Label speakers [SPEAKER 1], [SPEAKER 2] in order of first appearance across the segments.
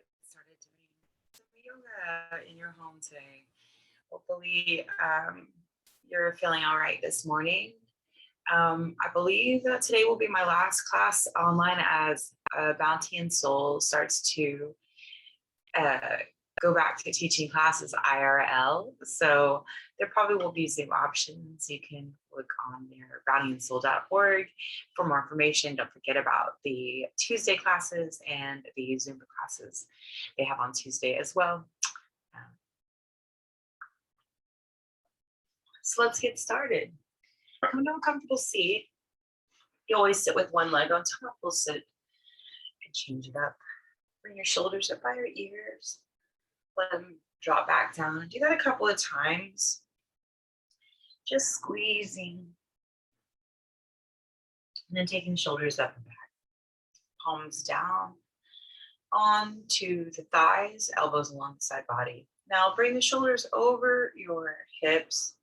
[SPEAKER 1] get started doing some yoga in your home today. Hopefully, you're feeling all right this morning. I believe that today will be my last class online as Bounty and Soul starts to uh, go back to teaching classes IRL. So there probably will be Zoom options. You can look on their bountyandsoul.org for more information. Don't forget about the Tuesday classes and the Zoom classes they have on Tuesday as well. So let's get started. Come to a comfortable seat. You always sit with one leg on top. We'll sit and change it up. Bring your shoulders up by your ears. Let them drop back down. Do that a couple of times. Just squeezing. And then taking shoulders up and back. Palms down onto the thighs, elbows along the side body. Now bring the shoulders over your hips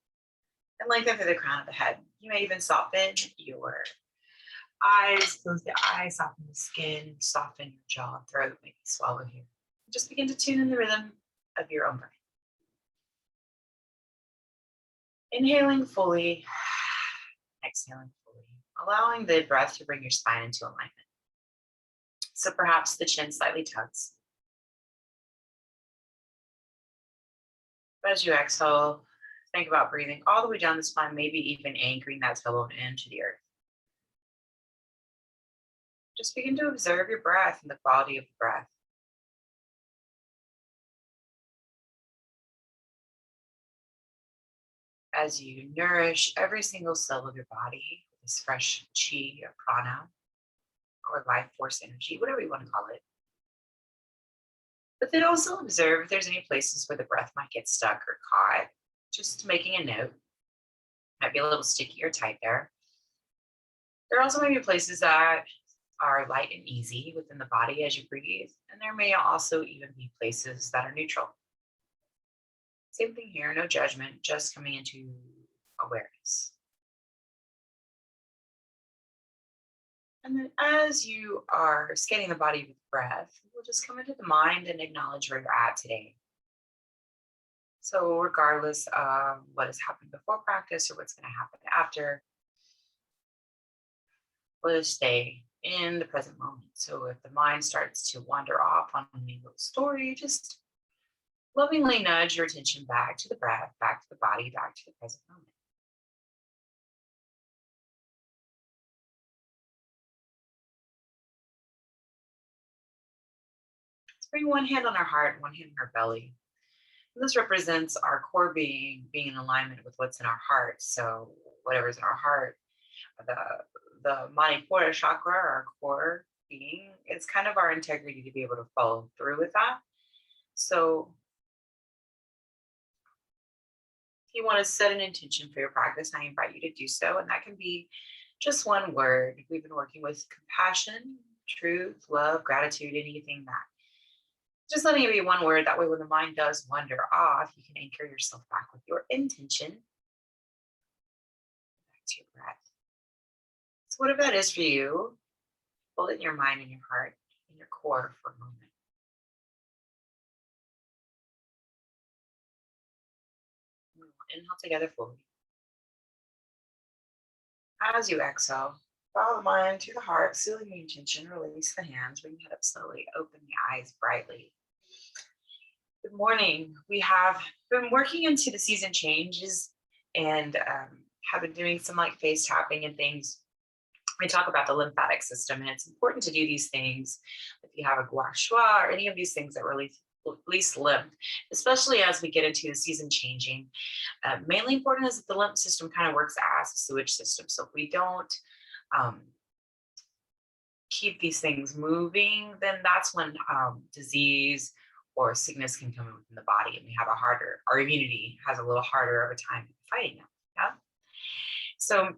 [SPEAKER 1] and lengthen through the crown of the head. You may even soften your eyes, close the eyes, soften the skin, soften your jaw, throat, maybe swallow here. Just begin to tune in the rhythm of your own breath. Inhaling fully, exhaling fully, allowing the breath to bring your spine into alignment. So perhaps the chin slightly tucks. But as you exhale, think about breathing all the way down the spine, maybe even anchoring that tailbone into the earth. Just begin to observe your breath and the quality of the breath. As you nourish every single cell of your body with this fresh chi or prana or life force energy, whatever you want to call it. But then also observe if there's any places where the breath might get stuck or caught. Just making a note. Might be a little sticky or tight there. There also may be places that are light and easy within the body as you breathe, and there may also even be places that are neutral. Same thing here, no judgment, just coming into awareness. And then as you are scanning the body with breath, we'll just come into the mind and acknowledge where you're at today. So regardless of what has happened before practice or what's going to happen after, we'll just stay in the present moment. So if the mind starts to wander off on a new little story, just lovingly nudge your attention back to the breath, back to the body, back to the present moment. Let's bring one hand on our heart and one hand on our belly. This represents our core being in alignment with what's in our heart. So whatever's in our heart, the Manipura chakra, our core being, it's kind of our integrity to be able to follow through with that. So if you want to set an intention for your practice, I invite you to do so. And that can be just one word. We've been working with compassion, truth, love, gratitude, anything that. Just letting it be one word. That way, when the mind does wander off, you can anchor yourself back with your intention. Back to your breath. So whatever that is for you, hold it in your mind and your heart, in your core for a moment. Inhale together fully. As you exhale, follow the mind to the heart, sealing the intention, release the hands, bring the head up slowly, open the eyes brightly. Good morning. We have been working into the season changes and have been doing some like face tapping and things. We talk about the lymphatic system, and it's important to do these things if you have a gua sha or any of these things that release lymph, especially as we get into the season changing. Mainly important is that the lymph system kind of works as a sewage system. So if we don't keep these things moving, then that's when disease or sickness can come within the body, and we have our immunity has a little harder of a time fighting them. Yeah. So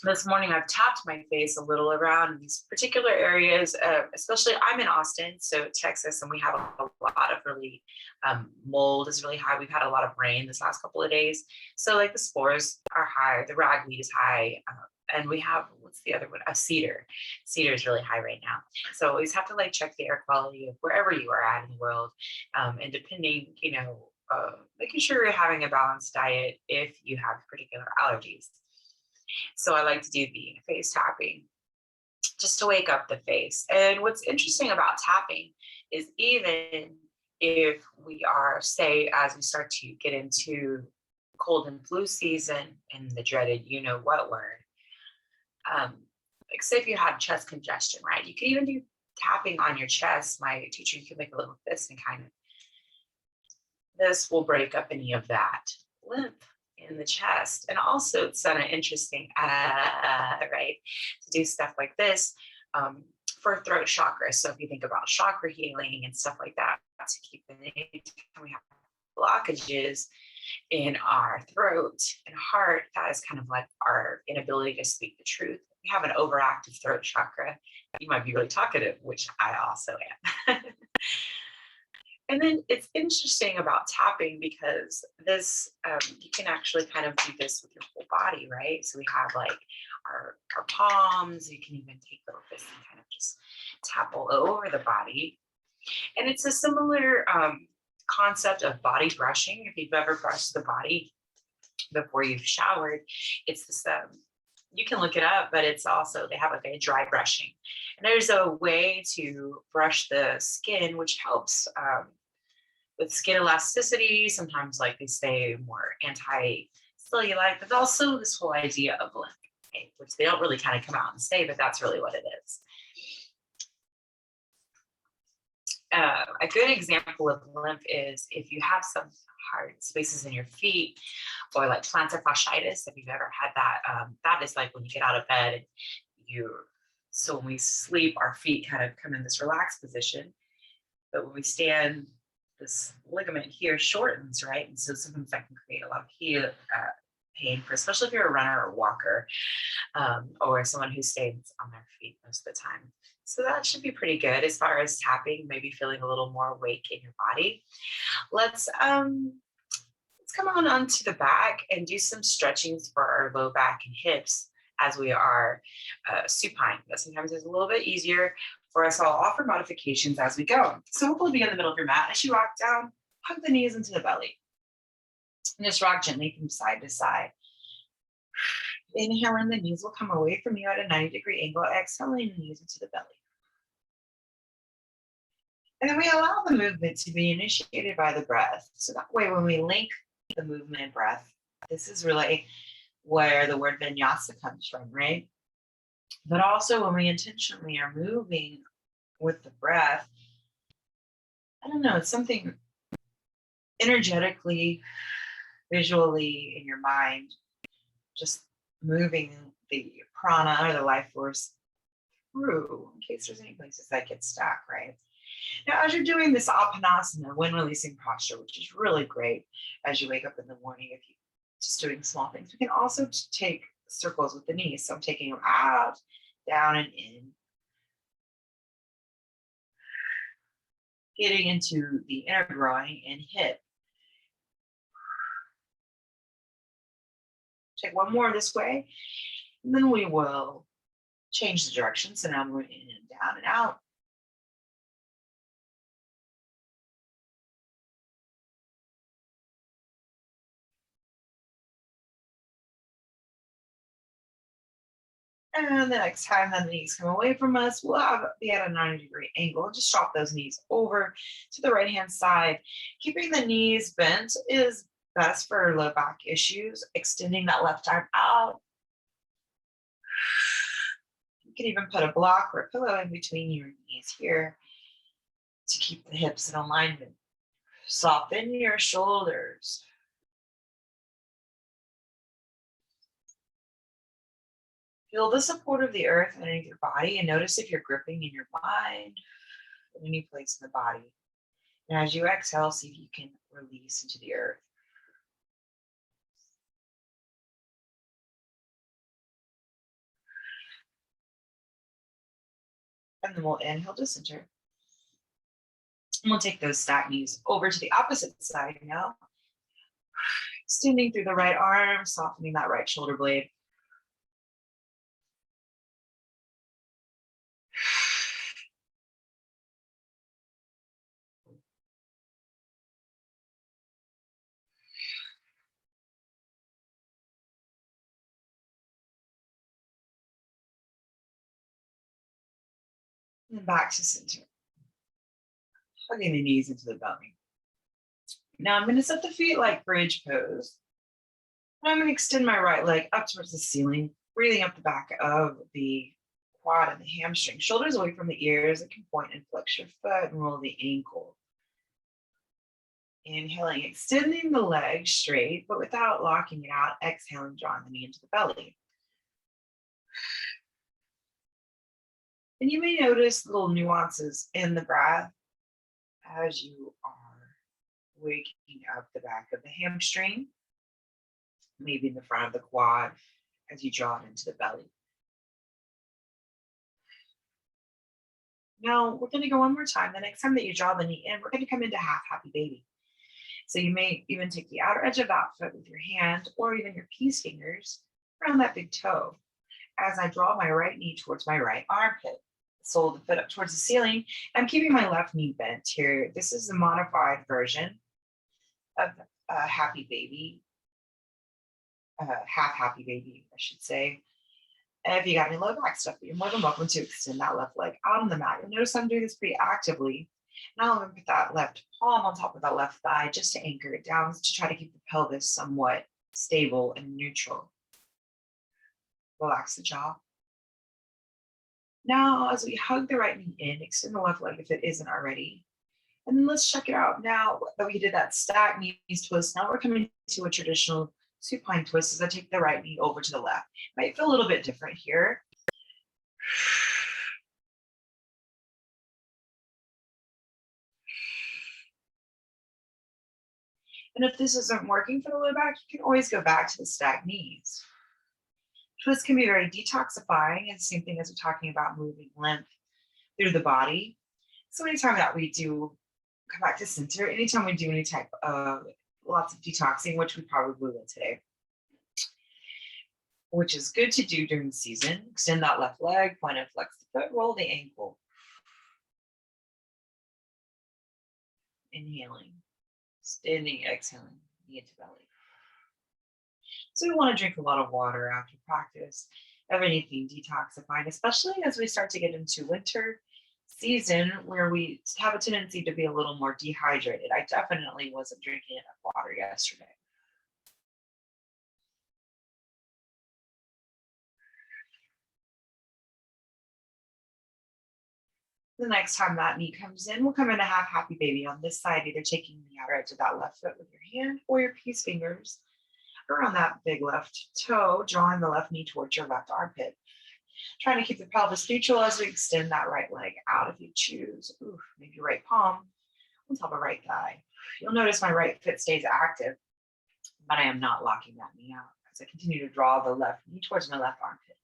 [SPEAKER 1] this morning I've tapped my face a little around these particular areas, especially I'm in Austin, so Texas, and we have a lot of really, mold is really high. We've had a lot of rain this last couple of days. So like the spores are high, the ragweed is high, And we have, what's the other one? A cedar. Cedar is really high right now. So always have to like check the air quality of wherever you are at in the world. And depending, making sure you're having a balanced diet if you have particular allergies. So I like to do the face tapping just to wake up the face. And what's interesting about tapping is even if we are, say, as we start to get into cold and flu season and the dreaded you know what word, like say if you had chest congestion, right? You could even do tapping on your chest. My teacher, you can make a little fist and kind of, this will break up any of that lymph in the chest. And also it's kind of interesting, right, to do stuff like this for throat chakra. So if you think about chakra healing and stuff like that, to keep the anytime we have blockages in our throat and heart, that is kind of like our inability to speak the truth. We have an overactive throat chakra. You might be really talkative, which I also am. And then it's interesting about tapping because this, you can actually kind of do this with your whole body, right? So we have like our palms, you can even take little fists and kind of just tap all over the body. And it's a similar concept of body brushing. If you've ever brushed the body before you've showered, it's this, you can look it up, but it's also, they have like a dry brushing. And there's a way to brush the skin, which helps with skin elasticity. Sometimes like they say more anti-cellulite, but also this whole idea of lymph, right? Which they don't really kind of come out and say, but that's really what it is. A good example of lymph is if you have some hard spaces in your feet or like plantar fasciitis, if you've ever had that, that is like when you get out of bed and so when we sleep, our feet kind of come in this relaxed position. But when we stand, this ligament here shortens, right? And so sometimes that can create a lot of pain, for especially if you're a runner or walker, or someone who stays on their feet most of the time. So that should be pretty good as far as tapping, maybe feeling a little more awake in your body. Let's come on onto the back and do some stretchings for our low back and hips as we are supine. That sometimes is a little bit easier for us. I'll offer modifications as we go. So hopefully be in the middle of your mat. As you rock down, hug the knees into the belly. And just rock gently from side to side. Inhale, and the knees will come away from you at a 90-degree angle. Exhaling the knees into the belly. And then we allow the movement to be initiated by the breath. So that way, when we link the movement and breath, this is really where the word vinyasa comes from, right? But also when we intentionally are moving with the breath, I don't know, it's something energetically, visually in your mind, just moving the prana or the life force through in case there's any places that get stuck, right? Now, as you're doing this Apanasana, wind releasing posture, which is really great as you wake up in the morning, if you just doing small things, we can also take circles with the knees. So I'm taking them out, down, and in. Getting into the inner groin and hip. Take one more this way, and then we will change the direction. So now I'm going in and down and out. And the next time that the knees come away from us, we'll be at a 90-degree angle. Just drop those knees over to the right-hand side. Keeping the knees bent is best for low back issues. Extending that left arm out. You can even put a block or a pillow in between your knees here to keep the hips in alignment. Soften your shoulders. Feel the support of the earth underneath your body and notice if you're gripping in your mind in any place in the body. And as you exhale, see if you can release into the earth. And then we'll inhale to center. And we'll take those stacked knees over to the opposite side now. Extending through the right arm, softening that right shoulder blade. And back to center. Hugging the knees into the belly. Now I'm going to set the feet like bridge pose. And I'm going to extend my right leg up towards the ceiling, breathing up the back of the quad and the hamstring. Shoulders away from the ears. You can point and flex your foot and roll the ankle. Inhaling, extending the leg straight, but without locking it out. Exhaling, drawing the knee into the belly. And you may notice little nuances in the breath as you are waking up the back of the hamstring, maybe in the front of the quad as you draw it into the belly. Now we're going to go one more time. The next time that you draw the knee in, we're going to come into half happy baby. So you may even take the outer edge of that foot with your hand or even your peace fingers around that big toe as I draw my right knee towards my right armpit. Sole of the foot up towards the ceiling. I'm keeping my left knee bent here. This is the modified version of happy baby, half happy baby, I should say. And if you got any low back stuff, you're more than welcome to extend that left leg out on the mat. You'll notice I'm doing this pretty actively. Now I'm going to put that left palm on top of that left thigh just to anchor it down to try to keep the pelvis somewhat stable and neutral. Relax the jaw. Now, as we hug the right knee in, extend the left leg if it isn't already. And then let's check it out. Now that we did that stack knees twist, now we're coming to a traditional supine twist as I take the right knee over to the left. Might feel a little bit different here. And if this isn't working for the low back, you can always go back to the stacked knees. Twists can be very detoxifying. It's the same thing as we're talking about moving lymph through the body. So anytime that we do come back to center, anytime we do any type of lots of detoxing, which we probably will today, which is good to do during the season. Extend that left leg, point and flex the foot, roll the ankle. Inhaling, extending, exhaling, knee to belly. So we want to drink a lot of water after practice of anything detoxifying, especially as we start to get into winter season where we have a tendency to be a little more dehydrated. I definitely wasn't drinking enough water yesterday. The next time that knee comes in, we'll come into half happy baby on this side, either taking the outer edge of that left foot with your hand or your peace fingers around that big left toe, drawing the left knee towards your left armpit. Trying to keep the pelvis neutral as we extend that right leg out if you choose. Ooh, maybe right palm on top of right thigh. You'll notice my right foot stays active, but I am not locking that knee out as I continue to draw the left knee towards my left armpit.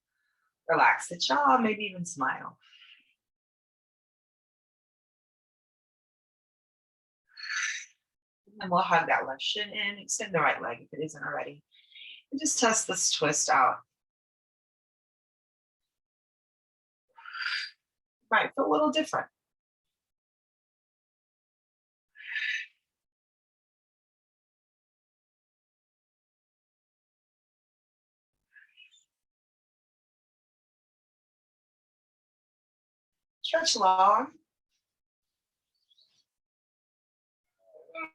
[SPEAKER 1] Relax the jaw, maybe even smile. And we'll hug that left shin in, extend the right leg if it isn't already. And just test this twist out. Might feel a little different. Stretch long.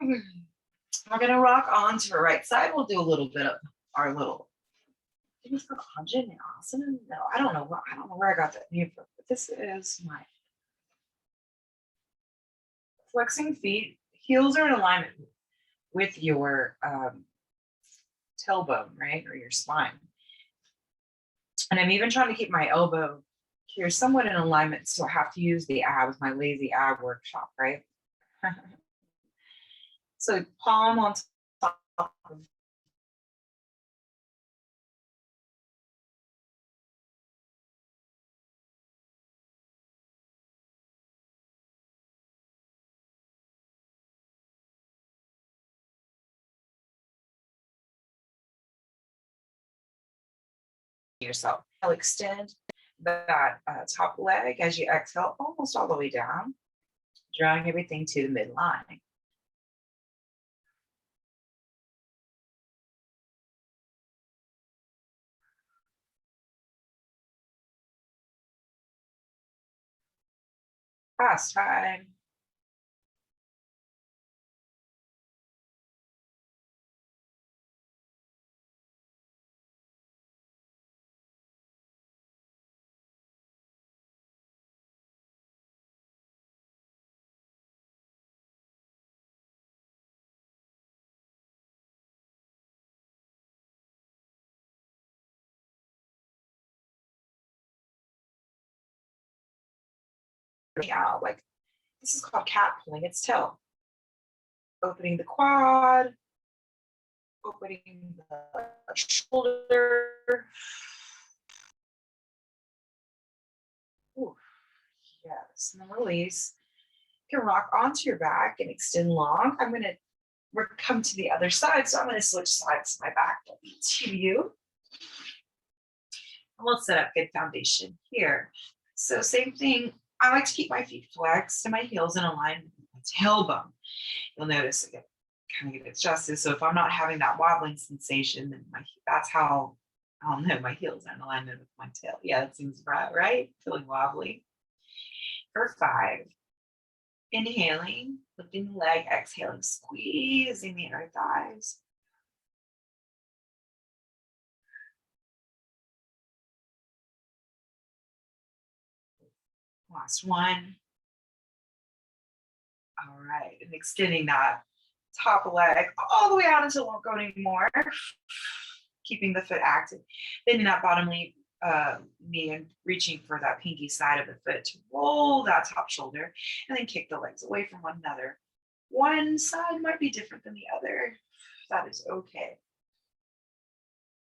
[SPEAKER 1] We're going to rock on to the right side. We'll do a little bit of our little, I think it's called Asana. No, I don't know where I got that name from, but this is my flexing feet. Heels are in alignment with your tailbone, right? Or your spine. And I'm even trying to keep my elbow here somewhat in alignment. So I have to use the abs, my lazy ab workshop, right? So palm on top of yourself. I'll extend that top leg as you exhale almost all the way down, drawing everything to the midline. Last time. Out like this is called cat pulling its tail. Opening the quad, opening the shoulder. Ooh, yes, and then release. You can rock onto your back and extend long. We're come to the other side, so I'm gonna switch sides to my back to you. And we'll set up good foundation here. So same thing, I like to keep my feet flexed and my heels in alignment with my tailbone. You'll notice it kind of get adjusted. So if I'm not having that wobbling sensation, then that's how I'll know my heels are in alignment with my tail. Yeah, that seems right? Feeling wobbly. For 5, inhaling, lifting the leg, exhaling, squeezing the inner thighs. Last one. All right, and extending that top leg all the way out until it won't go anymore. Keeping the foot active. Bending that bottom knee and reaching for that pinky side of the foot to roll that top shoulder, and then kick the legs away from one another. One side might be different than the other. That is okay.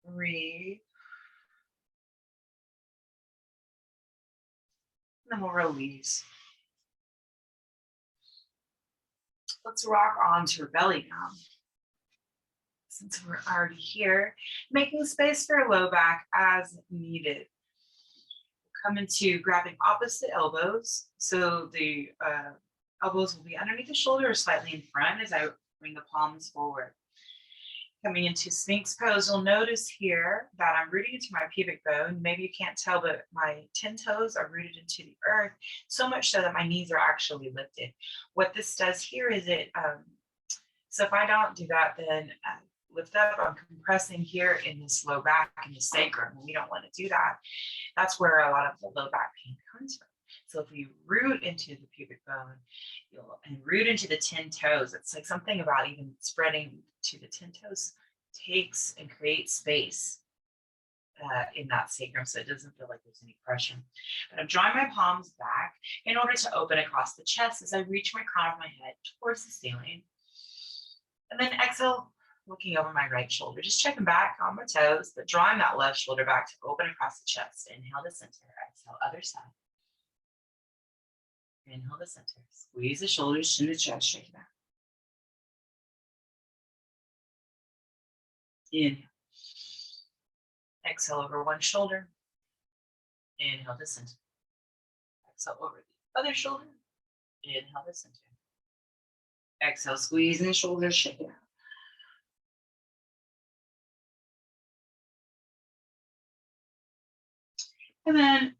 [SPEAKER 1] Breathe. And then we'll release. Let's rock onto our belly now. Since we're already here, making space for low back as needed. Come into grabbing opposite elbows. So the elbows will be underneath the shoulder or slightly in front as I bring the palms forward. Coming into Sphinx Pose, you'll notice here that I'm rooting into my pubic bone. Maybe you can't tell, but my 10 toes are rooted into the earth, so much so that my knees are actually lifted. What this does here is so if I don't do that, then lift up, I'm compressing here in this low back and the sacrum. We don't want to do that. That's where a lot of the low back pain comes from. So if we root into the pubic bone, and root into the 10 toes, it's like something about even spreading to the 10 toes takes and creates space in that sacrum, so it doesn't feel like there's any pressure. But I'm drawing my palms back in order to open across the chest as I reach my crown of my head towards the ceiling. And then exhale, looking over my right shoulder, just checking back on my toes, but drawing that left shoulder back to open across the chest. Inhale to center, exhale, other side. Inhale to center, squeeze the shoulders, chin to chest, straight back. Inhale. Exhale over one shoulder. Inhale to center. Exhale over the other shoulder. Inhale to center. Exhale, squeeze in the shoulders, shake it out. And then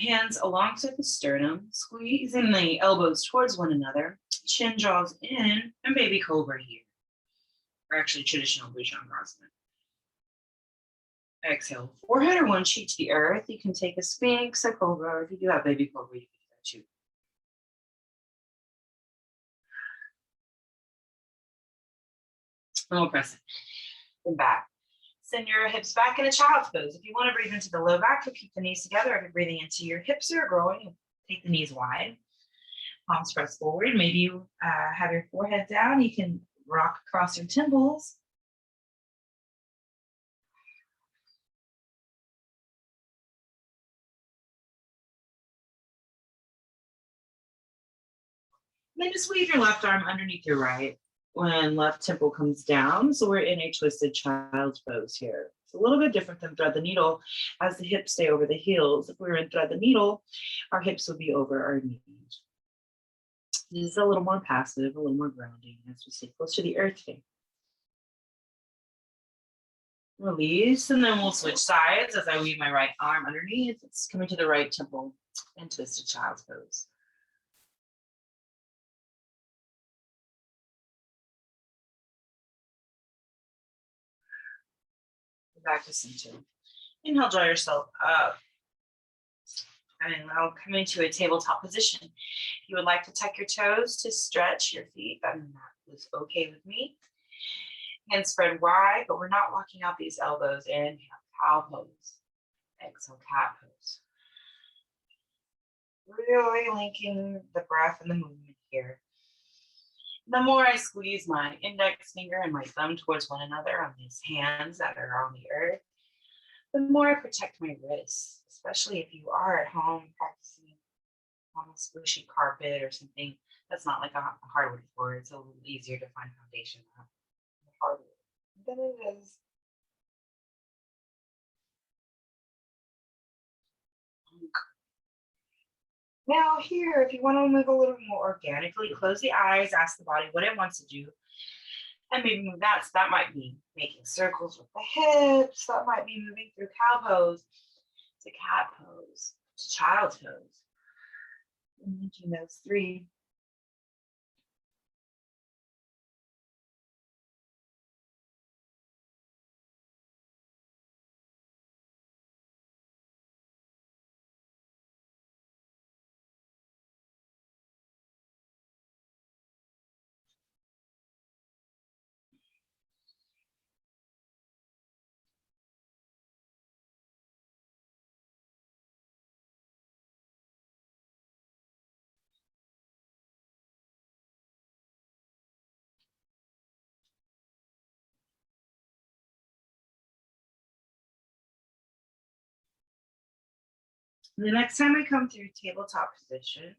[SPEAKER 1] hands alongside the sternum, squeezing the elbows towards one another. Chin draws in, and baby cobra here. Or actually traditional Pigeon Pose. Exhale, forehead or one cheek to the earth. You can take a Sphinx, a cobra, or if you do have baby cobra, you can do that too. And we'll press it. And back. Send your hips back in a child's pose. If you want to breathe into the low back, you'll keep the knees together. If you're breathing into your hips are growing, take the knees wide. Palms press forward. Maybe you have your forehead down. You can rock across your temples. And then just weave your left arm underneath your right when left temple comes down. So we're in a twisted child's pose here. It's a little bit different than thread the needle as the hips stay over the heels. If we were in thread the needle, our hips would be over our knees. This is a little more passive, a little more grounding as we stay close to the earth here. Release, and then we'll switch sides as I weave my right arm underneath. It's coming to the right temple and twisted child's pose. back to center. Inhale, draw yourself up. And now come into a tabletop position. If you would like to tuck your toes to stretch your feet, then that is okay with me. Hands spread wide, but we're not locking out these elbows. Inhale, cow pose. Exhale, cat pose. Really linking the breath and the movement here. The more I squeeze my index finger and my thumb towards one another on these hands that are on the earth, the more I protect my wrists, especially if you are at home practicing on a squishy carpet or something that's not like a hardwood floor. It's a little easier to find foundation on hardwood than it is. Now here, if you want to move a little more organically, close the eyes, ask the body what it wants to do, and maybe move that. So that might be making circles with the hips. That might be moving through cow pose to cat pose to child's pose. And making those three. The next time we come through tabletop position,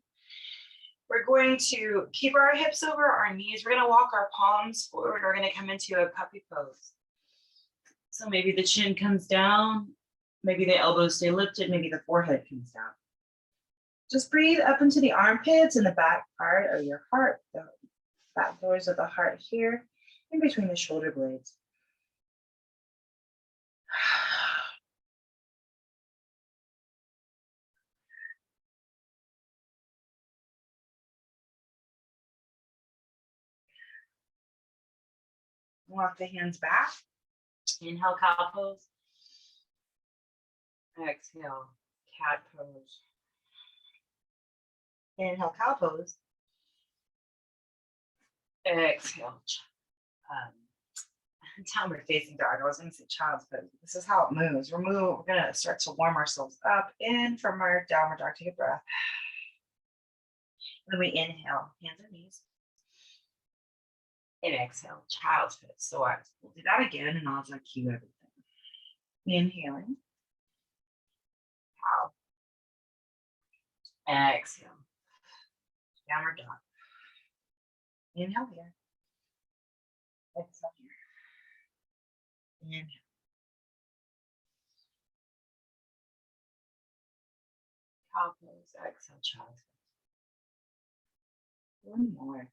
[SPEAKER 1] we're going to keep our hips over our knees. We're going to walk our palms forward. We're going to come into a puppy pose. So maybe the chin comes down, maybe the elbows stay lifted, maybe the forehead comes down. Just breathe up into the armpits and the back part of your heart, the back doors of the heart here, in between the shoulder blades. Walk the hands back. Inhale, cow pose. Exhale, cat pose. Inhale, cow pose. Exhale, downward facing dog. I was going to say child's pose. This is how it moves. We're going to start to warm ourselves up in from our downward dog. Take a breath. Then we inhale, hands and knees. And exhale, child's pose. So we'll do that again, and I'll just cue everything. Inhaling. Cow. Exhale. Downward dog. Inhale here. Exhale here. Inhale. Cow pose. Exhale, child's pose. One more.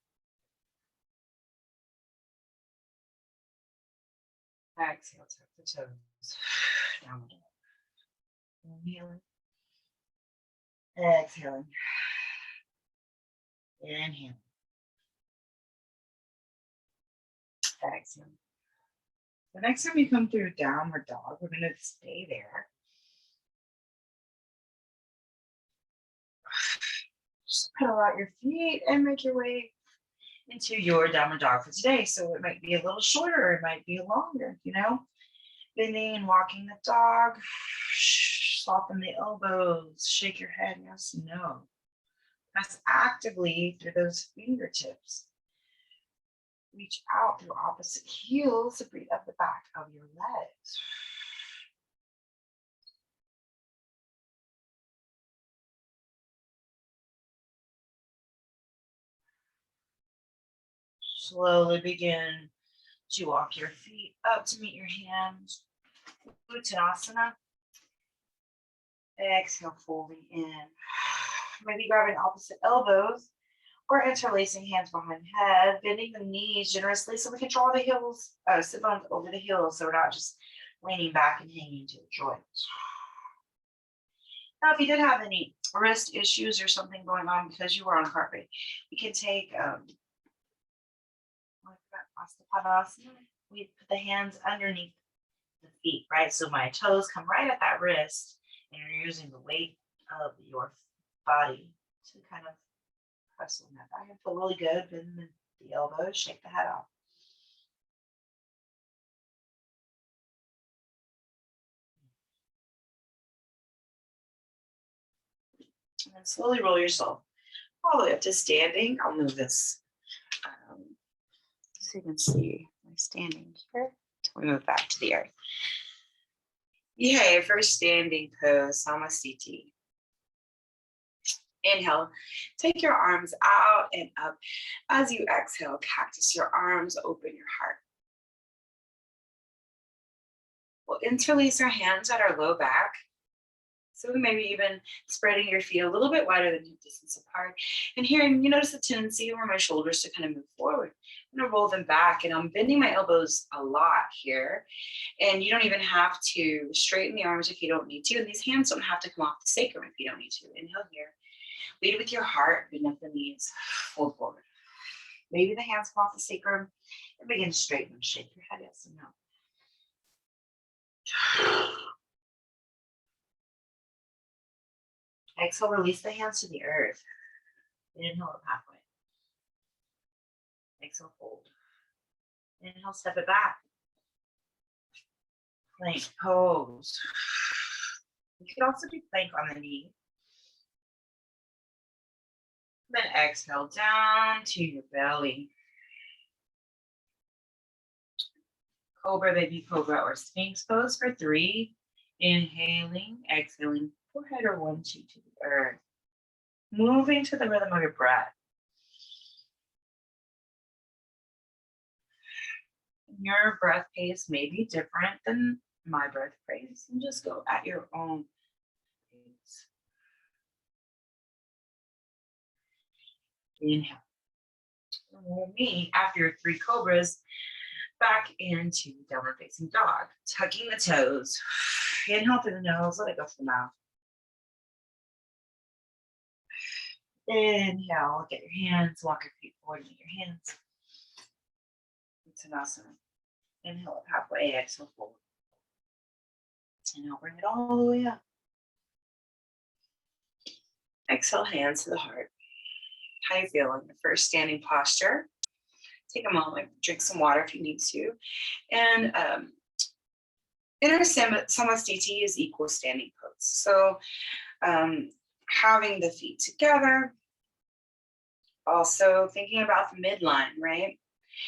[SPEAKER 1] Exhale, tuck the toes. Downward dog. Inhaling. Exhaling. Inhaling. Exhaling. The next time you come through downward dog, we're going to stay there. Just pedal out your feet and make your way into your downward dog for today. So it might be a little shorter, it might be longer, Bending and walking the dog. Soften the elbows, shake your head, yes, no. Press actively through those fingertips. Reach out through opposite heels to breathe up the back of your legs. Slowly begin to walk your feet up to meet your hands. Tadasana. Exhale, folding in. Maybe grabbing opposite elbows or interlacing hands behind head, bending the knees generously so we can draw the heels, sit bones over the heels so we're not just leaning back and hanging to the joints. Now, if you did have any wrist issues or something going on because you were on carpet, we can take Tadasana. We put the hands underneath the
[SPEAKER 2] feet, right? So my toes come right at that wrist, and you're using the weight of your body to kind of press on that back and feel really good. Bend the elbows, shake the head off. And then slowly roll yourself all the way up to standing. I'll move this so you can see my standing here. We move back to the earth. Yay, for standing pose, Samasthiti. Inhale, take your arms out and up. As you exhale, cactus your arms, open your heart. We'll interlace our hands at our low back. So maybe even spreading your feet a little bit wider than hip distance apart. And here, you notice the tendency for my shoulders to kind of move forward. I'm gonna roll them back, and I'm bending my elbows a lot here. And you don't even have to straighten the arms if you don't need to. And these hands don't have to come off the sacrum if you don't need to. Inhale here. Lead with your heart, bend up the knees, fold forward. Maybe the hands come off the sacrum and begin to straighten them. Shake your head yes and no. Exhale, release the hands to the earth. Inhale up halfway. Exhale, fold. Inhale, step it back. Plank pose. You could also do plank on the knee. Then exhale down to your belly. Cobra, baby cobra, or Sphinx pose for 3. Inhaling, exhaling, forehead or 1, 2 to the earth. Moving to the rhythm of your breath. Your breath pace may be different than my breath pace, and just go at your own pace. Inhale. We'll meet after your 3 cobras back into downward facing dog. Tucking the toes. Inhale through the nose, let it go from the mouth. Inhale, get your hands, walk your feet forward with your hands. Tadasana. Inhale up halfway, exhale forward. Inhale, bring it all the way up. Exhale, hands to the heart. How you feel in your first standing posture? Take a moment, drink some water if you need to. And inner Samasthiti is equal standing pose. So having the feet together, also thinking about the midline, right?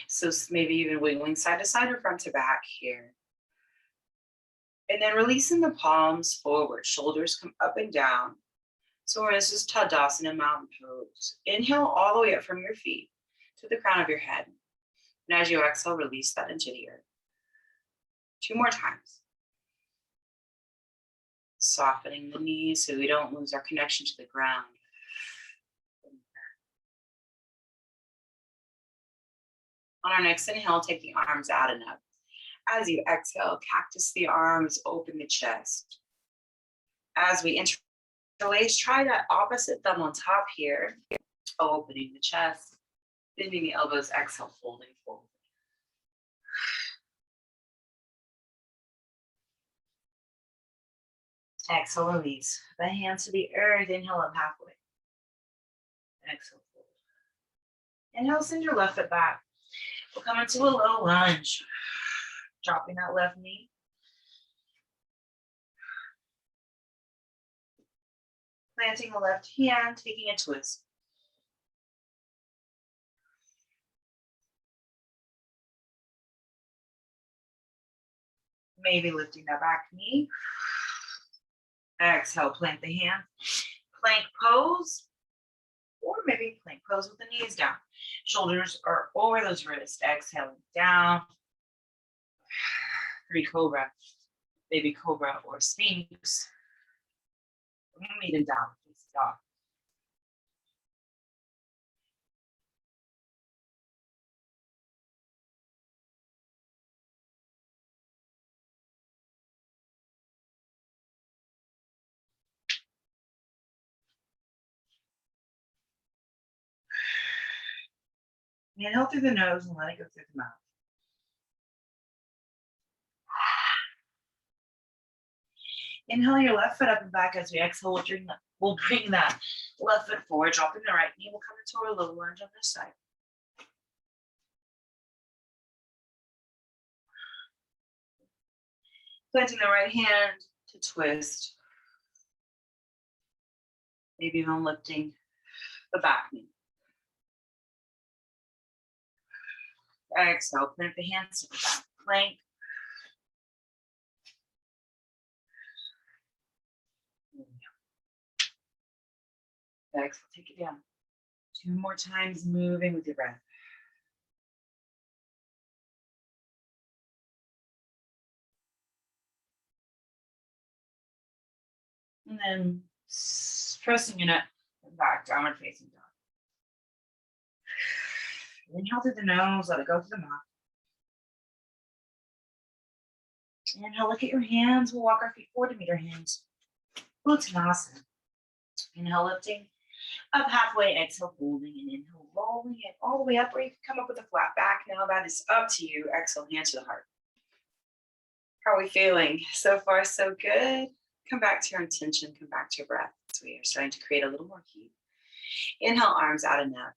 [SPEAKER 2] So maybe even wiggling side to side or front to back here. And then releasing the palms forward, shoulders come up and down. So this is Tadasana, mountain pose. Inhale all the way up from your feet to the crown of your head. And as you exhale, release that into the earth. 2 more times. Softening the knees so we don't lose our connection to the ground. On our next inhale, take the arms out and up. As you exhale, cactus the arms, open the chest. As we interlace, try that opposite thumb on top here, opening the chest, bending the elbows, exhale, folding forward. Exhale, release. The hands to the earth, inhale up halfway. Exhale, fold. Inhale, send your left foot back. We'll come into a little lunge. Dropping that left knee. Planting the left hand, taking a twist. Maybe lifting that back knee. Exhale, plant the hand. Plank pose. Or maybe plank pose with the knees down. Shoulders are over those wrists. Exhaling down. 3 cobra, baby cobra, or Sphinx. Meet and down, face dog. Inhale through the nose and let it go through the mouth. Inhale your left foot up and back as we exhale. We'll bring that left foot forward, dropping the right knee. We'll come into our low lunge on this side. Planting the right hand to twist. Maybe even lifting the back knee. Exhale, plant the hands to the back plank. Exhale, take it down. 2 more times, moving with your breath. And then pressing it up and back, downward facing dog. Inhale through the nose, let it go through the mouth. Inhale, look at your hands. We'll walk our feet forward to meet our hands. Uttanasana. Inhale, lifting up halfway. Exhale, folding, and inhale, rolling it all the way up, or you can come up with a flat back. Now that is up to you. Exhale, hand to the heart. How are we feeling? So far, so good. Come back to your intention. Come back to your breath. So we are starting to create a little more heat. Inhale, arms out and up.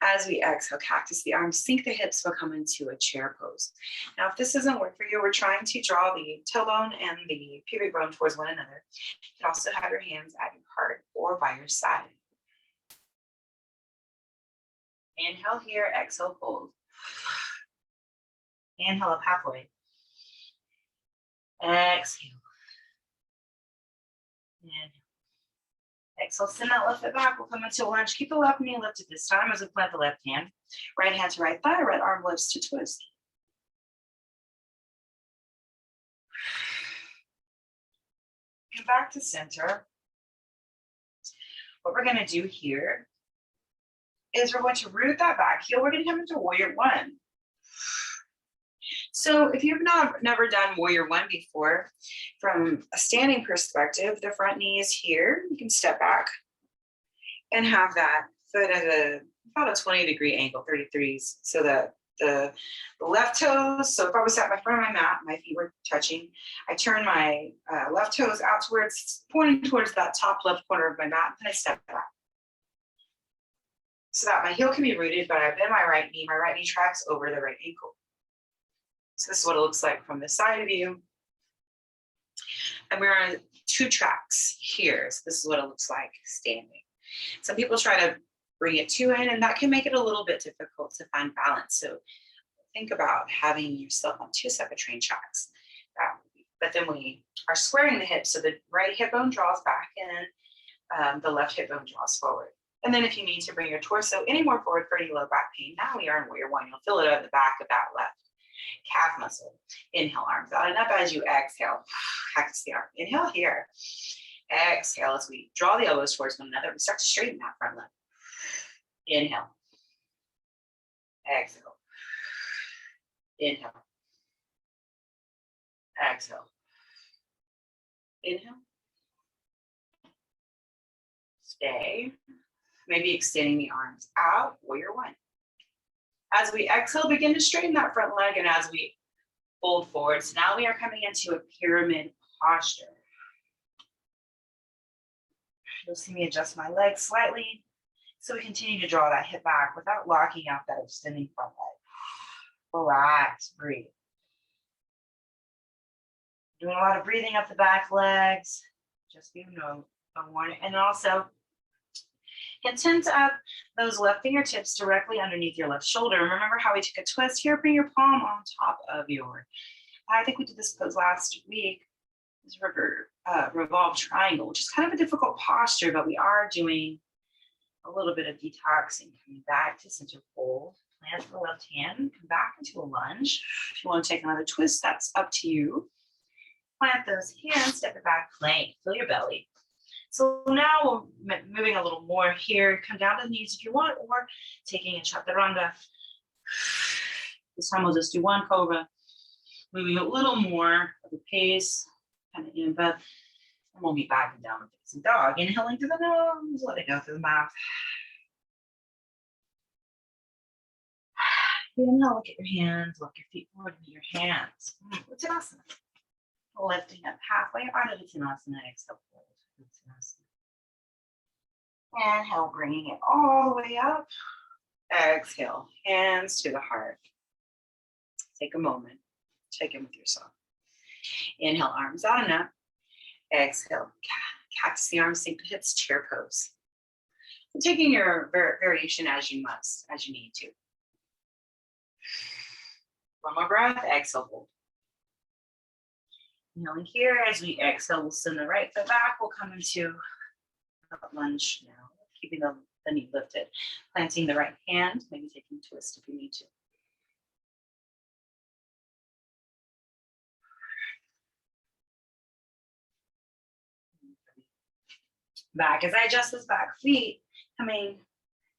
[SPEAKER 2] As we exhale, cactus the arms, sink the hips, we'll come into a chair pose. Now, if this doesn't work for you, we're trying to draw the tailbone and the pubic bone towards one another. You can also have your hands at your heart or by your side. Inhale here, exhale, fold. Inhale up halfway. Exhale. Inhale. Exhale, send that left foot back. We'll come into a lunge. Keep the left knee lifted this time as we plant the left hand. Right hand to right thigh, right arm lifts to twist. Come back to center. What we're going to do here is we're going to root that back heel. We're going to come into warrior one. So if you've never done warrior one before, from a standing perspective, the front knee is here. You can step back and have that foot at about a 20-degree angle, 33s, so that the left toes, so if I was at my front of my mat, my feet were touching, I turn my left toes out to where it's pointing towards that top left corner of my mat, and I step back. So that my heel can be rooted, but I bend my right knee tracks over the right ankle. So this is what it looks like from the side view. And we're on 2 tracks here. So this is what it looks like standing. Some people try to bring it 2 in, and that can make it a little bit difficult to find balance. So think about having yourself on 2 separate train tracks. But then we are squaring the hips, so the right hip bone draws back and the left hip bone draws forward. And then if you need to bring your torso any more forward for any low back pain, now we are in warrior one. You'll feel it at the back of that left calf muscle. Inhale, arms out and up as you exhale. Cactus the arm. Inhale here. Exhale as we draw the elbows towards one another. We start to straighten that front leg. Inhale. Exhale. Inhale. Exhale. Inhale. Stay. Maybe extending the arms out. Warrior one. As we exhale, begin to straighten that front leg, and as we fold forward, so now we are coming into a pyramid posture. You'll see me adjust my legs slightly, so we continue to draw that hip back without locking out that extending front leg. Relax, breathe. Doing a lot of breathing up the back legs, just so you know, I want it, and also intent up those left fingertips directly underneath your left shoulder. Remember how we took a twist here? Bring your palm on top of your, I think we did this pose last week, this revolved triangle, which is kind of a difficult posture, but we are doing a little bit of detoxing. Coming back to center fold, plant the left hand, come back into a lunge. If you want to take another twist, that's up to you. Plant those hands, step it back, plank, feel your belly. So now we're moving a little more here. Come down to the knees if you want, or taking a chaturanga. This time we'll just do one cobra, moving a little more of the pace, kind of in breath, and we'll be back and down with facing dog. Inhaling through the nose, let it go through the mouth. Inhale, look at your hands, walk your feet forward with your hands. Uttanasana. Lifting up halfway out of the Tadasana. Exhale, fold. Inhale, bringing it all the way up. Exhale, hands to the heart. Take a moment. Check in with yourself. Inhale, arms out and up. Exhale, cactus the arms, sink the hips, chair pose. So taking your variation as you must, as you need to. One more breath, exhale, hold. Inhaling here, as we exhale, we'll send the right foot back. We'll come into a lunge now, keeping the knee lifted. Planting the right hand, maybe taking a twist if you need to. Back as I adjust those back feet, coming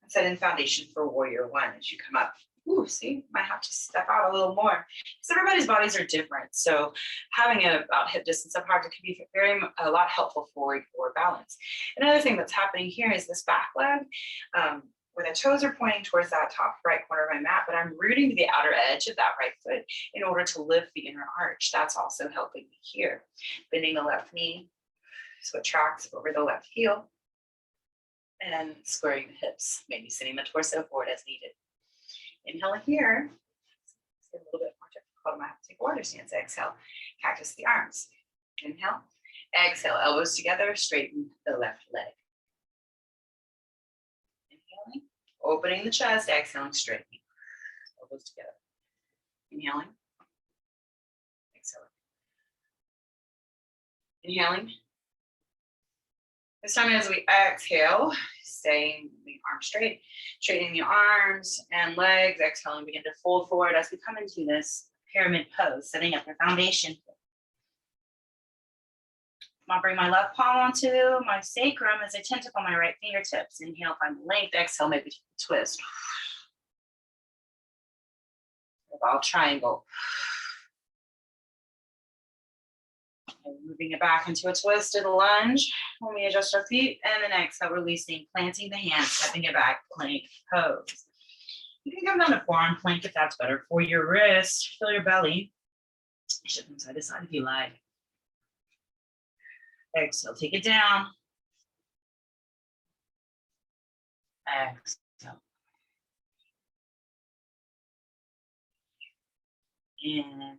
[SPEAKER 2] and setting foundation for warrior one as you come up. Ooh, see, might have to step out a little more because everybody's bodies are different. So having it about hip distance apart can be a lot helpful for balance. Another thing that's happening here is this back leg, where the toes are pointing towards that top right corner of my mat, but I'm rooting to the outer edge of that right foot in order to lift the inner arch. That's also helping me here. Bending the left knee so it tracks over the left heel, and squaring the hips, maybe sending the torso forward as needed. Inhale here, let's get a little bit more difficult. I might have to take a water stance. Exhale, cactus the arms. Inhale, exhale, elbows together, straighten the left leg. Inhaling, opening the chest, exhaling, straightening, elbows together. Inhaling, exhaling. Inhaling. This time as we exhale, staying the arms straight, straightening the arms and legs, exhaling, begin to fold forward as we come into this pyramid pose, setting up your foundation. I'll bring my left palm onto my sacrum as I tip on my right fingertips. Inhale, find length, exhale, maybe twist. About triangle. And moving it back into a twisted lunge when we adjust our feet, and then exhale, releasing, planting the hands, stepping it back, plank pose. You can come down to forearm plank if that's better for your wrist. Feel your belly. Shift from side to side if you like. Exhale, take it down. Exhale. Inhale.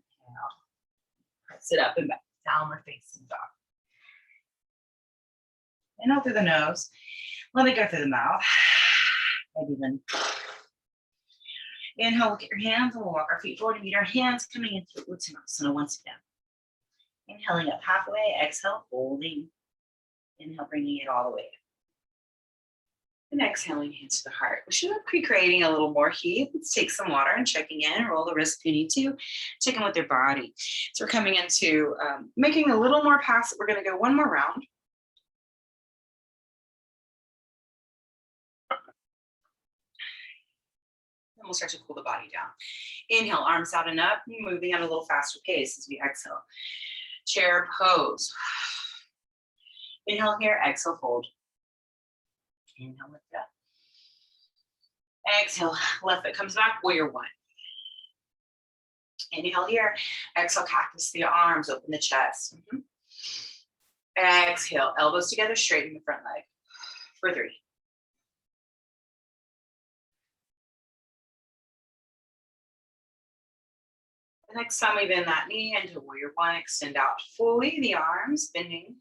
[SPEAKER 2] Press it up and back. Downward facing dog. Inhale through the nose. Let it go through the mouth. Maybe then. Inhale, look at your hands, and we'll walk our feet forward and meet our hands coming into Uttanasana once again. Inhaling up halfway, exhale, folding. Inhale, bringing it all the way up. And exhaling, hands to the heart. We should be creating a little more heat. Let's take some water and checking in. Roll the wrist if you need to. Check in with your body. So we're coming into making a little more passive. We're going to go one more round. And we'll start to cool the body down. Inhale, arms out and up. Moving at a little faster pace as we exhale. Chair pose. Inhale here, exhale, fold. Inhale, lift up. Exhale, left foot comes back, warrior one. Inhale here, exhale, cactus the arms, open the chest. Exhale, elbows together, straighten the front leg. For 3. The next time we bend that knee into warrior one, extend out fully the arms, bending.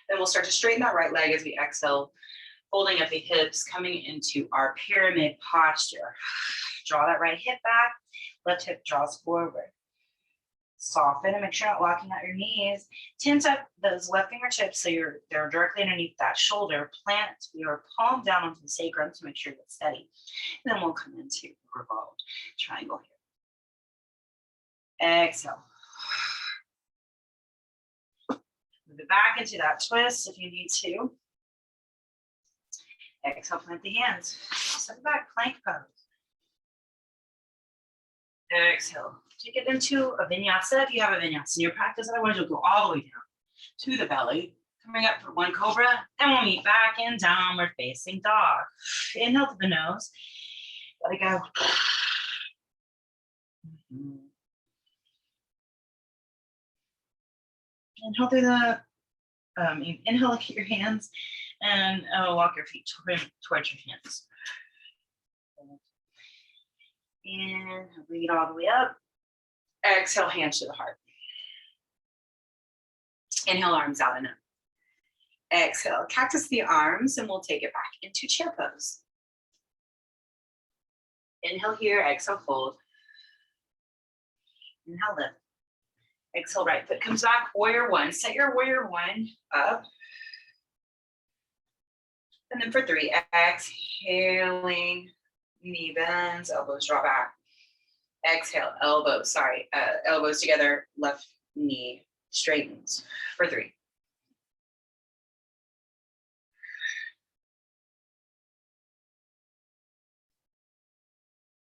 [SPEAKER 2] Then we'll start to straighten that right leg as we exhale, holding up the hips, coming into our pyramid posture. Draw that right hip back, left hip draws forward. Soften and make sure you're not locking out your knees. Tense up those left fingertips so they're directly underneath that shoulder. Plant your palm down onto the sacrum to make sure it's steady. And then we'll come into revolved triangle here. Exhale. Move it back into that twist if you need to. Exhale, plant the hands. Step back, plank pose. Exhale, take it into a vinyasa if you have a vinyasa in your practice. Otherwise, you'll go all the way down to the belly. Coming up for one cobra, and we'll meet back in downward facing dog. Inhale to the nose. Let it go. Inhale through the, inhale, keep your hands and walk your feet towards your hands. And bring it all the way up. Exhale, hands to the heart. Inhale, arms out and up. Exhale, cactus the arms, and we'll take it back into chair pose. Inhale here, exhale, fold. Inhale, lift. Exhale, right foot comes back, warrior one. Set your warrior one up. And then for 3, exhaling, knee bends, elbows draw back. Exhale, elbows together, left knee straightens for 3.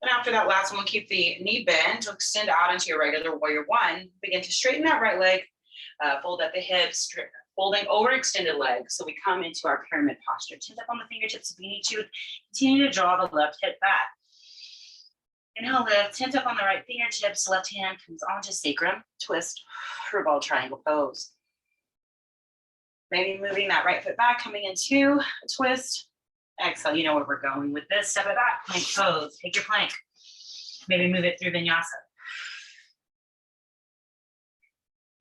[SPEAKER 2] And after that last one, we'll keep the knee bend to extend out into your regular warrior one. Begin to straighten that right leg, fold at the hips, folding over extended legs. So we come into our pyramid posture. Tend up on the fingertips if you need to. Continue to draw the left hip back. Inhale, lift, tent up on the right fingertips, left hand comes onto sacrum, twist, revolve triangle pose. Maybe moving that right foot back, coming into a twist. Exhale, you know where we're going with this. Step it back, plank pose, take your plank. Maybe move it through vinyasa.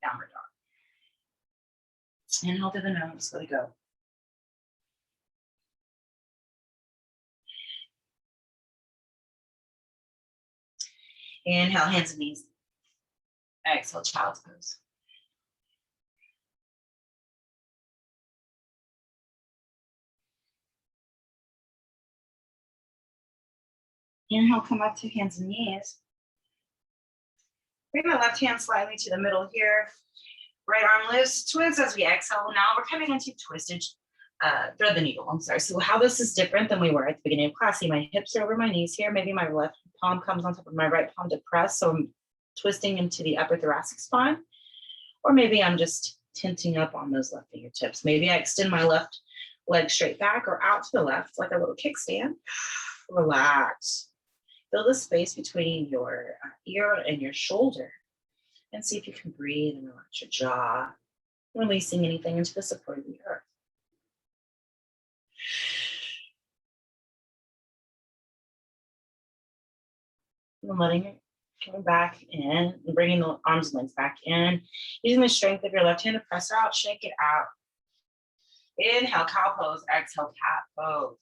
[SPEAKER 2] Downward dog. Inhale through the nose, let it go. Inhale, hands and knees. Exhale, child's pose. Inhale, come up to hands and knees. Bring my left hand slightly to the middle here. Right arm lifts, twist as we exhale. Now we're coming into twisted thread the needle. I'm sorry. So how this is different than we were at the beginning of class. See, my hips are over my knees here. Maybe my left palm comes on top of my right palm to press. So I'm twisting into the upper thoracic spine. Or maybe I'm just tenting up on those left fingertips. Maybe I extend my left leg straight back or out to the left like a little kickstand. Relax. Feel the space between your ear and your shoulder. And see if you can breathe and relax your jaw, releasing anything into the support of the earth. And letting it come back in and bringing the arms and legs back in. Using the strength of your left hand to press out, shake it out. Inhale, cow pose, exhale, cat pose.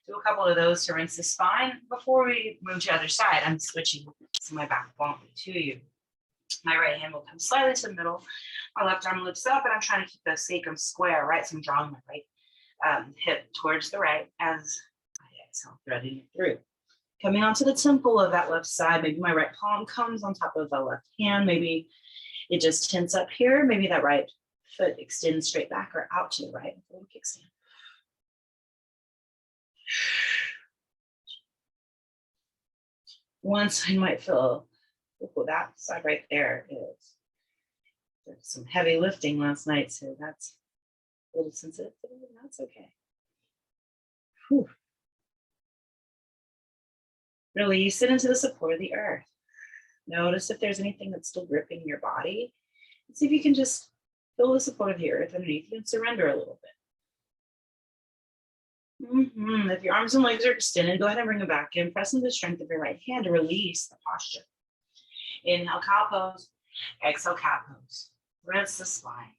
[SPEAKER 2] Do a couple of those to rinse the spine. Before we move to the other side, I'm switching to my back bone to you. My right hand will come slightly to the middle. My left arm lifts up, and I'm trying to keep the sacrum square, right? So I'm drawing my right hip towards the right as I exhale, threading it through. Coming onto the temple of that left side, maybe my right palm comes on top of the left hand. Maybe it just tense up here. Maybe that right foot extends straight back or out to the right. A little kickstand. Once I might feel, oh, that side right there is there's some heavy lifting last night, so that's a little sensitive, but that's okay. Whew. Release it into the support of the earth. Notice if there's anything that's still gripping your body. And see if you can just feel the support of the earth underneath you and surrender a little bit. If your arms and legs are extended, go ahead and bring them back in. Press into the strength of your right hand to release the posture. Inhale, cow pose. Exhale, cat pose. Rinse the spine.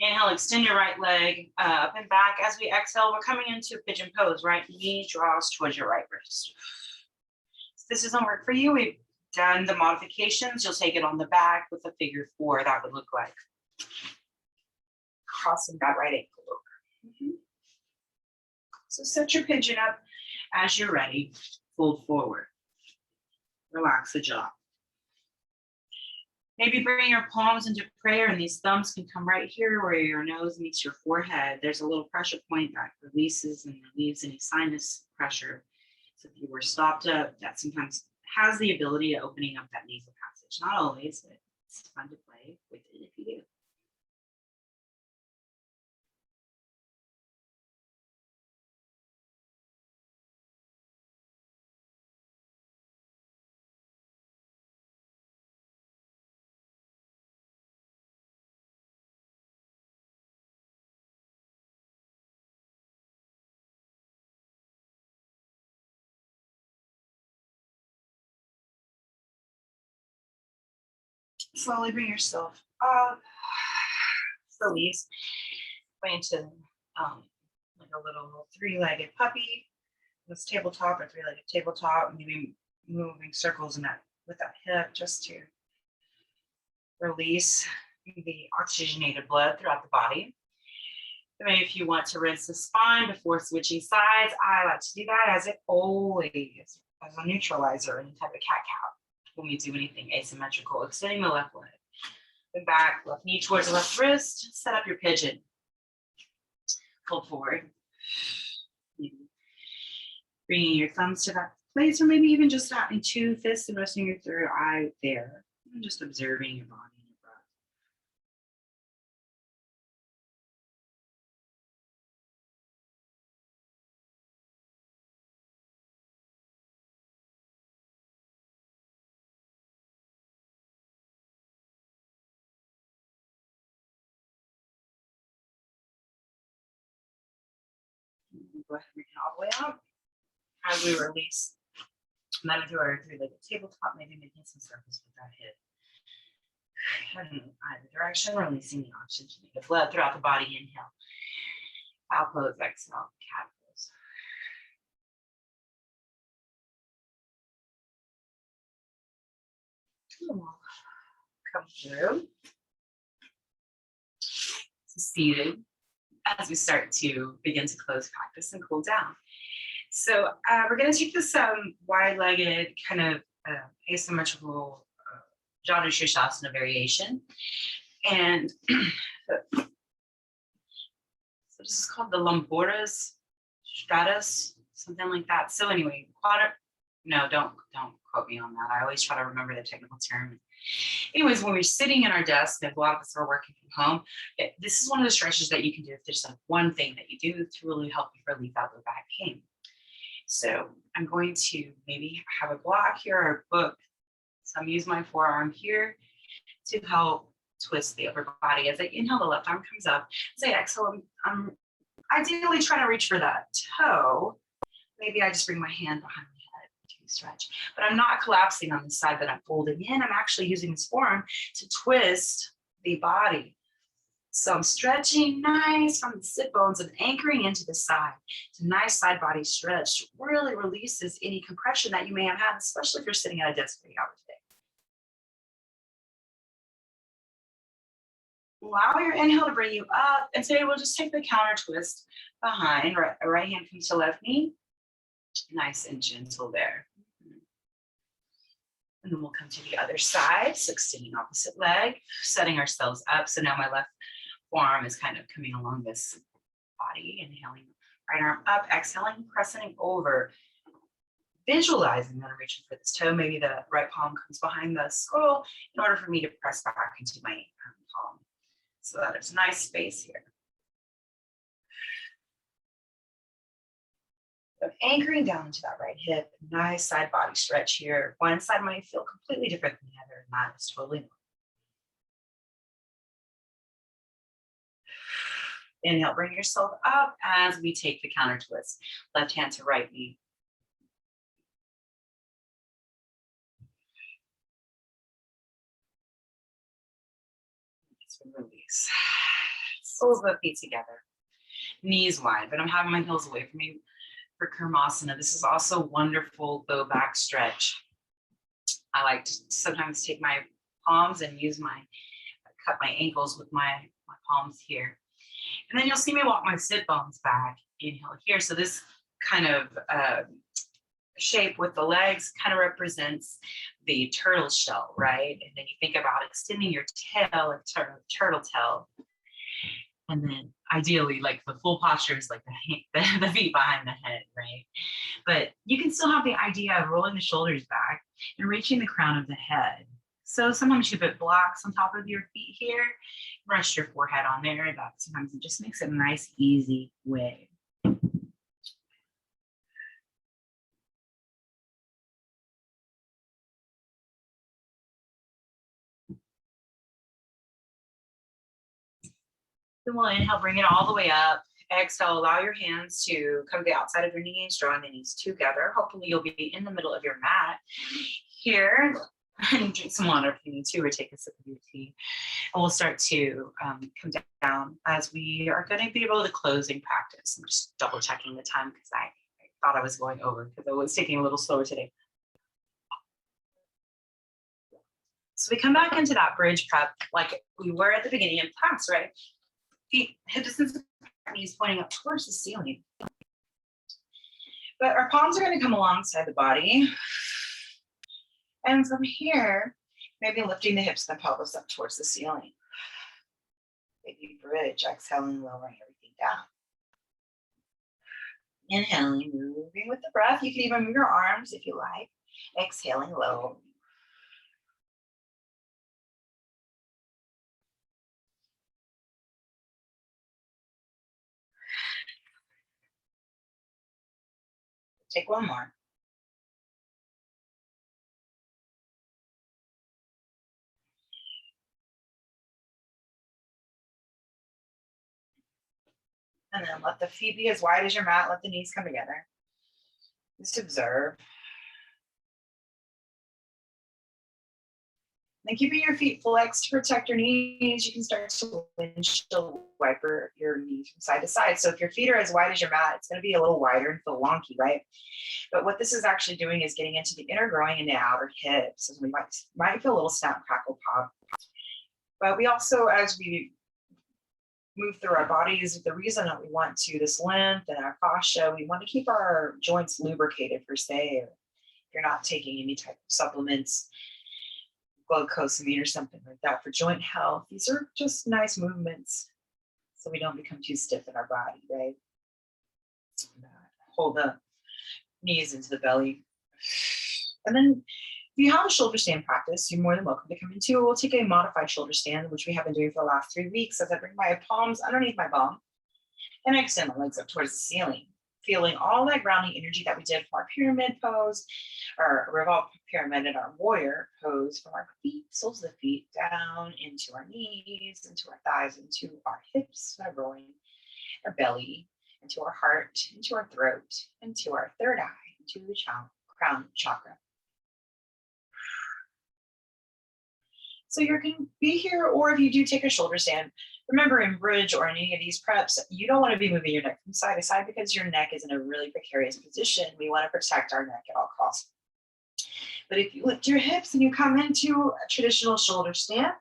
[SPEAKER 2] Inhale, extend your right leg up and back. As we exhale, we're coming into pigeon pose. Right knee draws towards your right wrist. If this doesn't work for you, we've done the modifications. You'll take it on the back with a figure 4. That would look like crossing that right ankle over. So set your pigeon up as you're ready. Fold forward. Relax the jaw. Maybe bring your palms into prayer, and these thumbs can come right here where your nose meets your forehead. There's a little pressure point that releases and relieves any sinus pressure. So if you were stopped up, that sometimes has the ability of opening up that nasal passage. Not always, but it's fun to play with it if you do. Slowly bring yourself up. Release. Going to like a little three-legged puppy. This tabletop or three-legged tabletop. Maybe moving circles in that with that hip just to release the oxygenated blood throughout the body. Maybe if you want to rinse the spine before switching sides, I like to do that as it always as a neutralizer, any type of cat-cow when we do anything asymmetrical. Extending the left leg, the back, left knee towards the left wrist. Set up your pigeon. Pull forward. Bringing your thumbs to that place, or maybe even just having two fists and resting your third eye there. And just observing your body and your breath. Go ahead and bring it all the way out. As we release, then through our three-legged tabletop, maybe making some circles with that hip. Heading in either direction, releasing the oxygenated blood throughout the body. Inhale. Cow pose, exhale, cat pose. Come through. Seated as we start to begin to close practice and cool down. So we're going to take this wide-legged kind of asymmetrical Janu Shirshasana variation. And so this is called the lumboris stratus, something like that. So anyway, don't quote me on that. I always try to remember the technical term. Anyways, when we're sitting in our desk, and a lot of us are working from home, this is one of the stretches that you can do if there's like one thing that you do to really help you relieve out the back pain. So I'm going to maybe have a block here or a book. So I'm using my forearm here to help twist the upper body. As I inhale, the left arm comes up. As I exhale, I'm ideally trying to reach for that toe. Maybe I just bring my hand behind my head to stretch. But I'm not collapsing on the side that I'm folding in. I'm actually using this forearm to twist the body. So I'm stretching nice from the sit bones and anchoring into the side. It's a nice side body stretch. Really releases any compression that you may have had, especially if you're sitting at a desk for 8 hours a day. Allow your inhale to bring you up. And today we'll just take the counter twist behind. Right hand comes to left knee. Nice and gentle there. And then we'll come to the other side. So extending opposite leg, setting ourselves up. So now my left forearm is kind of coming along this body. Inhaling, right arm up, exhaling, pressing over. Visualizing that I'm reaching for this toe. Maybe the right palm comes behind the skull in order for me to press back into my palm. So that there's nice space here. So anchoring down into that right hip, nice side body stretch here. One side might feel completely different than the other, and that is totally normal. Inhale, bring yourself up as we take the counter twist. Left hand to right knee. Release. Soles of the feet together. Knees wide, but I'm having my heels away from me for Karmasana. This is also a wonderful low back stretch. I like to sometimes take my palms and cut my ankles with my palms here. And then you'll see me walk my sit bones back. Inhale here. So this kind of shape with the legs kind of represents the turtle shell, right? And then you think about extending your tail, like turtle tail. And then ideally, like the full posture is like the feet behind the head, right? But you can still have the idea of rolling the shoulders back and reaching the crown of the head. So sometimes you put blocks on top of your feet here, rest your forehead on there. That sometimes it just makes it a nice, easy way. Then we'll inhale, bring it all the way up. Exhale, allow your hands to come to the outside of your knees, drawing the knees together. Hopefully you'll be in the middle of your mat. Here, And drink some water if you need to, or take a sip of your tea. And we'll start to come down as we are going to be able to closing practice. I'm just double checking the time because I thought I was going over because I was taking a little slower today. So we come back into that bridge prep like we were at the beginning of class, right? Feet hip distance, knees pointing up towards the ceiling. But our palms are going to come alongside the body. And from here, maybe lifting the hips and the pelvis up towards the ceiling. Maybe bridge, exhaling, lowering everything down. Inhaling, moving with the breath. You can even move your arms if you like. Exhaling, low. Take one more. And then let the feet be as wide as your mat. Let the knees come together. Just observe. And keeping your feet flexed to protect your knees, you can start to windshield wiper your knees from side to side. So if your feet are as wide as your mat, it's going to be a little wider and feel wonky, right? But what this is actually doing is getting into the inner groin and the outer hips. So we might feel a little snap, crackle, pop. But we also, as we move through our bodies, the reason that we want to, this length and our fascia, we want to keep our joints lubricated per se. If you're not taking any type of supplements, glucosamine or something like that for joint health, these are just nice movements so we don't become too stiff in our body, right? Hold the knees into the belly. And then if you have a shoulder stand practice, you're more than welcome to come into. We'll take a modified shoulder stand, which we have been doing for the last 3 weeks, as I bring my palms underneath my bum and I extend my legs up towards the ceiling, feeling all that grounding energy that we did from our pyramid pose, our revolved pyramid and our warrior pose, from our feet, soles of the feet, down into our knees, into our thighs, into our hips, our groin, our belly, into our heart, into our throat, into our third eye, into the crown chakra. So you can be here, or if you do take a shoulder stand, remember in bridge or in any of these preps, you don't want to be moving your neck from side to side because your neck is in a really precarious position. We want to protect our neck at all costs. But if you lift your hips and you come into a traditional shoulder stand,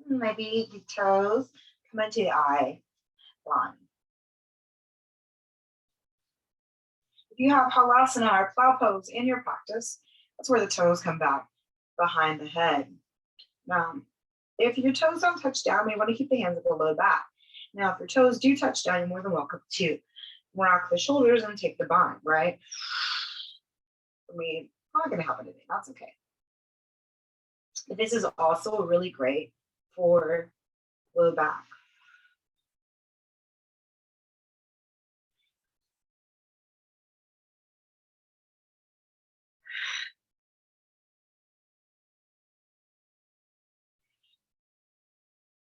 [SPEAKER 2] maybe the toes come into the eye line. If you have Halasana or plow pose in your practice, that's where the toes come back behind the head. Now, if your toes don't touch down, we want to keep the hands at the low back. Now, if your toes do touch down, you're more than welcome to rock the shoulders and take the bind, right? We're not going to happen today. That's okay. But this is also really great for low back.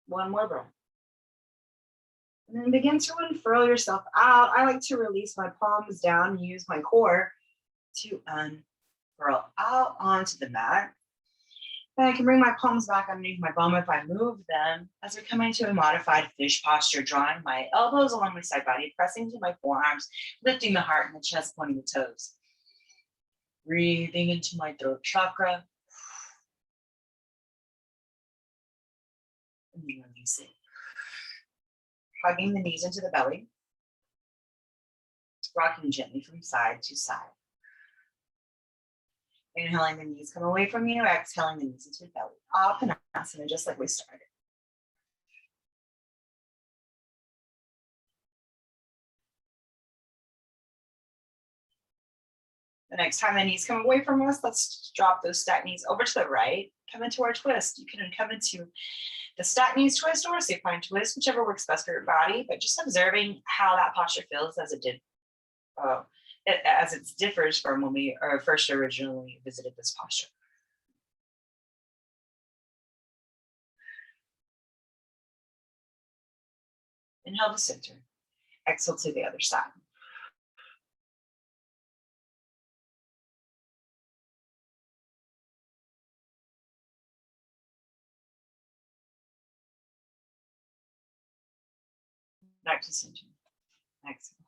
[SPEAKER 2] One more breath. And then begin to unfurl yourself out. I like to release my palms down and use my core to unfurl out onto the mat. And I can bring my palms back underneath my bum if I move them, as we come into a modified fish posture, drawing my elbows along my side body, pressing to my forearms, lifting the heart and the chest, pointing the toes. Breathing into my throat chakra. And then release it. Hugging the knees into the belly. Rocking gently from side to side. Inhaling, the knees come away from you. Exhaling, the knees into the belly. Karmasana, just like we started. The next time the knees come away from us, let's drop those stacked knees over to the right. Come into our twist. You can come into the stacked knees twist or supine twist, whichever works best for your body, but just observing how that posture feels as it differs from when we first originally visited this posture. Inhale to center. Exhale to the other side. Back to center. Exhale.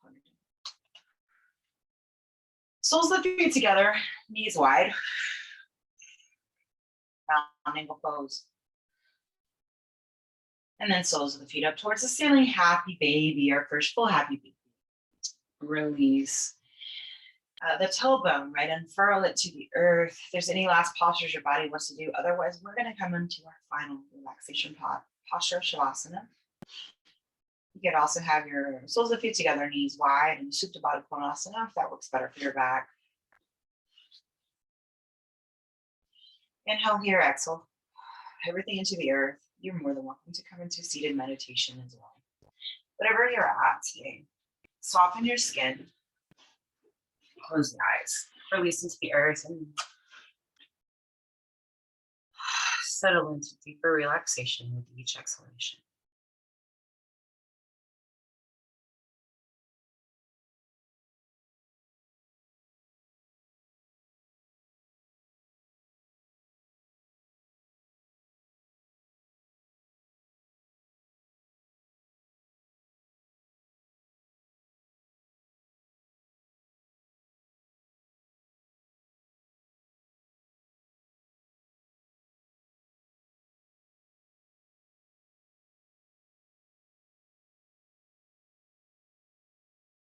[SPEAKER 2] Soles of the feet together, knees wide. Round angle pose. And then soles of the feet up towards the ceiling. Happy baby, our first full happy baby. Release. The tailbone, right? Unfurl it to the earth. If there's any last postures your body wants to do, otherwise, we're going to come into our final relaxation posture, Shavasana. You could also have your soles of the feet together, knees wide, and Supta Baddha Konasana if that works better for your back. Inhale here, exhale. Everything into the earth. You're more than welcome to come into seated meditation as well. Whatever you're at today, soften your skin. Close the eyes. Release into the earth and settle into deeper relaxation with each exhalation.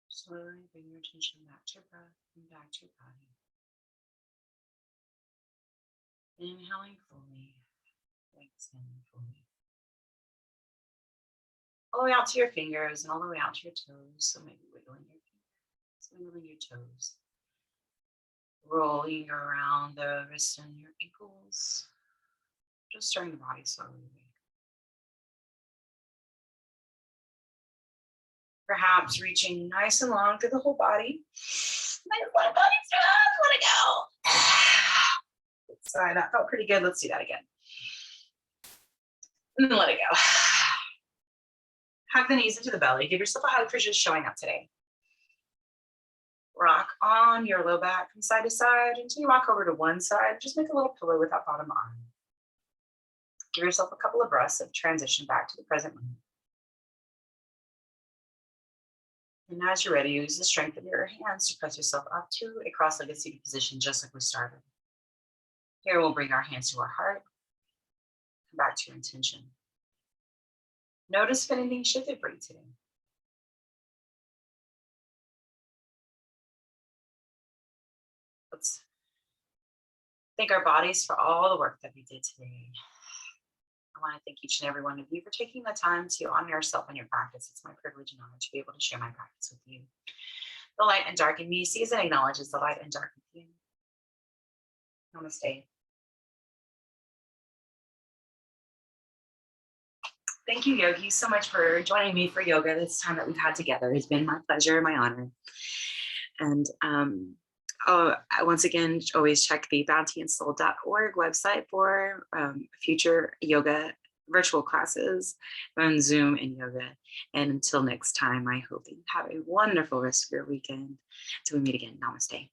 [SPEAKER 2] Slowly bring your attention back to your breath and back to your body. Inhaling fully, exhaling fully. All the way out to your fingers and all the way out to your toes. So maybe wiggling your fingers, wiggling your toes. Rolling around the wrists and your ankles. Just stirring the body slowly. Perhaps reaching nice and long through the whole body. My body's done. Let it go. Sorry, that felt pretty good. Let's do that again. And then let it go. Hug the knees into the belly. Give yourself a hug for just showing up today. Rock on your low back from side to side until you rock over to one side. Just make a little pillow with that bottom arm. Give yourself a couple of breaths of transition back to the present moment. And as you're ready, use the strength of your hands to press yourself up to a cross-legged seated position, just like we started. Here, we'll bring our hands to our heart. Come back to your intention. Notice if anything shifted for you today. Let's thank our bodies for all the work that we did today. I want to thank each and every one of you for taking the time to honor yourself and your practice. It's my privilege and honor to be able to share my practice with you. The light and dark in me sees and acknowledges the light and dark in you. Namaste. Thank you, yogis, so much for joining me for yoga this time that we've had together. It's been my pleasure, my honor. And once again, always check the bountyandsoul.org website for future yoga virtual classes on Zoom and yoga. And until next time, I hope that you have a wonderful rest of your weekend. Till we meet again, namaste.